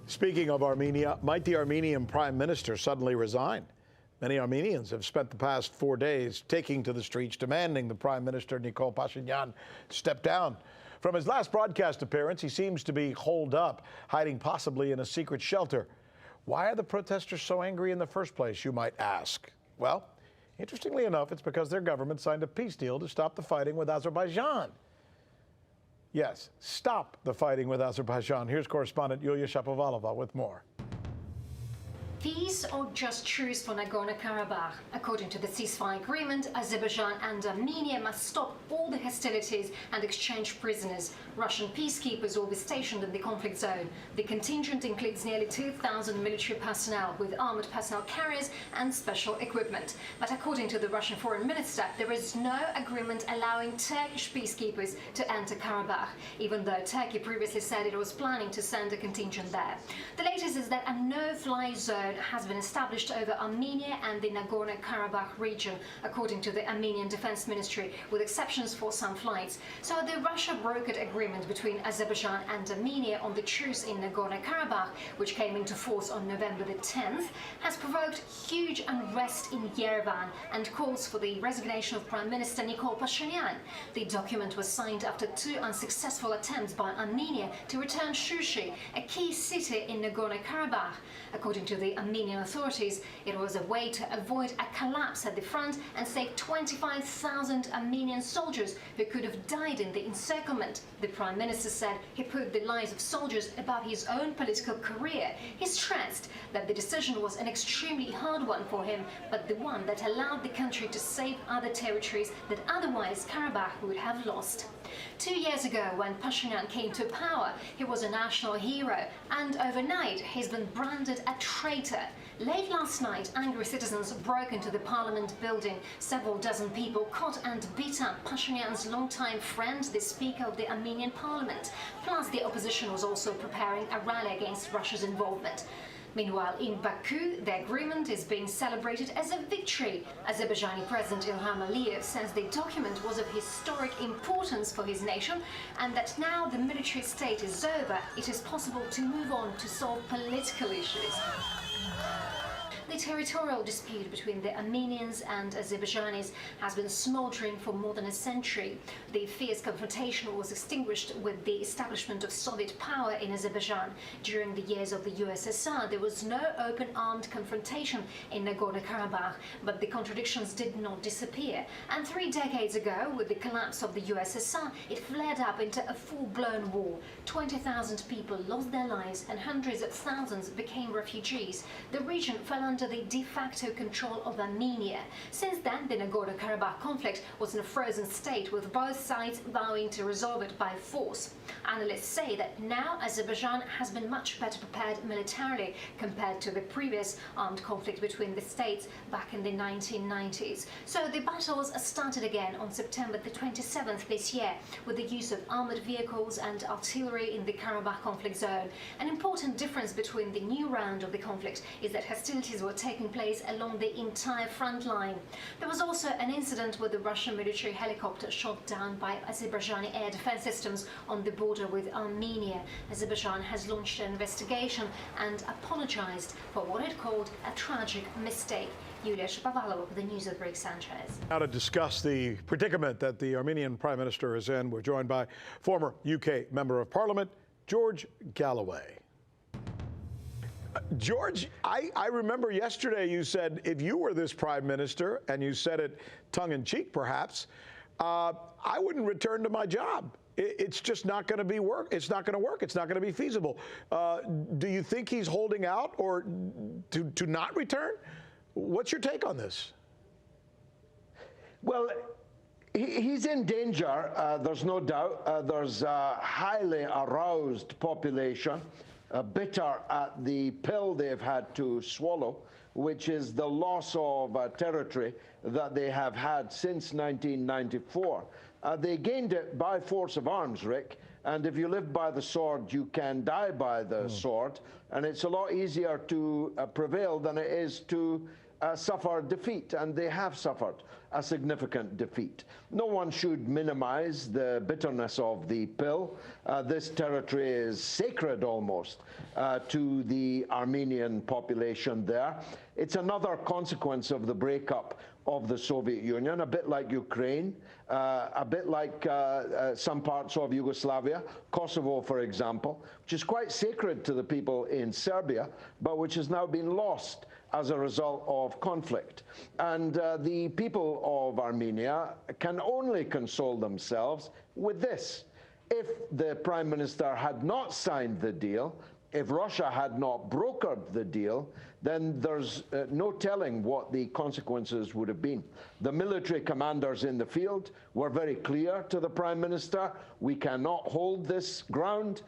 Speaking of Armenia, might the Armenian prime minister suddenly resign? Many Armenians have spent the past 4 days taking to the streets demanding the Prime Minister Nikol Pashinyan step down. From his last broadcast appearance, he seems to be holed up, hiding possibly in a secret shelter. Why are the protesters so angry in the first place, you might ask? Well, interestingly enough, it's because their government signed a peace deal to stop the fighting with Azerbaijan. Yes, stop the fighting with Azerbaijan. Here's correspondent Yulia Shapovalova with more. Peace or just truce for Nagorno-Karabakh? According to the ceasefire agreement, Azerbaijan and Armenia must stop all the hostilities and exchange prisoners. Russian peacekeepers will be stationed in the conflict zone. The contingent includes nearly 2,000 military personnel with armored personnel carriers and special equipment. But according to the Russian foreign minister, there is no agreement allowing Turkish peacekeepers to enter Karabakh, even though Turkey previously said it was planning to send a contingent there. The latest is that a no-fly zone has been established over Armenia and the Nagorno-Karabakh region, according to the Armenian Defense Ministry, with exceptions for some flights. So the Russia-brokered agreement between Azerbaijan and Armenia on the truce in Nagorno-Karabakh, which came into force on November the 10th, has provoked huge unrest in Yerevan and calls for the resignation of Prime Minister Nikol Pashinyan. The document was signed after 2 unsuccessful attempts by Armenia to return Shushi, a key city in Nagorno-Karabakh. According to the Armenian authorities, it was a way to avoid a collapse at the front and save 25,000 Armenian soldiers who could have died in the encirclement. The Prime Minister said he put the lives of soldiers above his own political career. He stressed that the decision was an extremely hard one for him, but the one that allowed the country to save other territories that otherwise Karabakh would have lost. 2 years ago, when Pashinyan came to power, he was a national hero, and overnight he's been branded a traitor. Late last night, angry citizens broke into the parliament building. Several dozen people caught and beat up Pashinyan's longtime friend, the Speaker of the Armenian Parliament. Plus, the opposition was also preparing a rally against Russia's involvement. Meanwhile, in Baku, the agreement is being celebrated as a victory. Azerbaijani President Ilham Aliyev says the document was of historic importance for his nation and that now the military state is over, it is possible to move on to solve political issues. The territorial dispute between the Armenians and Azerbaijanis has been smouldering for more than a century. The fierce confrontation was extinguished with the establishment of Soviet power in Azerbaijan. During the years of the USSR, there was no open armed confrontation in Nagorno-Karabakh, but the contradictions did not disappear. And 3 decades ago, with the collapse of the USSR, it flared up into a full-blown war. 20,000 people lost their lives and hundreds of thousands became refugees. The region fell under the de facto control of Armenia. Since then, the Nagorno-Karabakh conflict was in a frozen state, with both sides vowing to resolve it by force. Analysts say that now Azerbaijan has been much better prepared militarily compared to the previous armed conflict between the states back in the 1990s. So the battles started again on September the 27th this year, with the use of armored vehicles and artillery in the Karabakh conflict zone. An important difference between the new round of the conflict is that hostilities were taking place along the entire front line. There was also an incident with the Russian military helicopter shot down by Azerbaijani air defense systems on the border with Armenia. Azerbaijan has launched an investigation and apologized for what it called a tragic mistake. Yulia Shapovalova with the news of Rick Sanchez. Now to discuss the predicament that the Armenian Prime Minister is in, we're joined by former UK Member of Parliament, George Galloway. George, I remember yesterday you said if you were this prime minister, and you said it tongue-in-cheek perhaps, I wouldn't return to my job. It's just not going to be work. It's not going to work. It's not going to be feasible. Do you think he's holding out or to not return? What's your take on this? Well, he's in danger, there's no doubt. There's a highly aroused population, bitter at the pill they've had to swallow, which is the loss of territory that they have had since 1994. They gained it by force of arms, Rick, and if you live by the sword, you can die by the sword, and it's a lot easier to prevail than it is to suffer defeat, and they have suffered a significant defeat. No one should minimize the bitterness of the pill. This territory is sacred almost to the Armenian population there. It's another consequence of the breakup of the Soviet Union, a bit like Ukraine, a bit like some parts of Yugoslavia, Kosovo, for example, which is quite sacred to the people in Serbia, but which has now been lost as a result of conflict. And the people of Armenia can only console themselves with this. If the Prime Minister had not signed the deal, if Russia had not brokered the deal, then there's no telling what the consequences would have been. The military commanders in the field were very clear to the Prime Minister: we cannot hold this ground,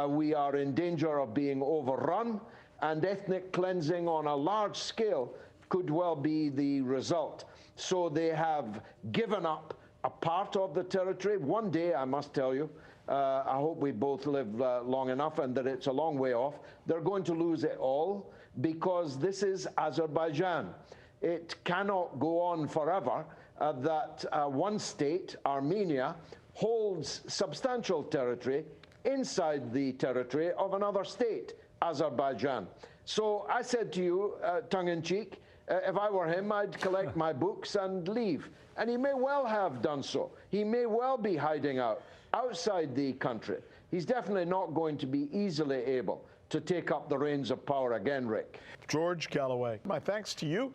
we are in danger of being overrun, and ethnic cleansing on a large scale could well be the result. So they have given up a part of the territory. One day, I must tell you, I hope we both live long enough and that it's a long way off, they're going to lose it all, because this is Azerbaijan. It cannot go on forever that one state, Armenia, holds substantial territory inside the territory of another state, Azerbaijan. So I said to you, tongue-in-cheek, if I were him, I'd collect my books and leave. And he may well have done so. He may well be hiding out outside the country. He's definitely not going to be easily able to take up the reins of power again, Rick. George Galloway, my thanks to you.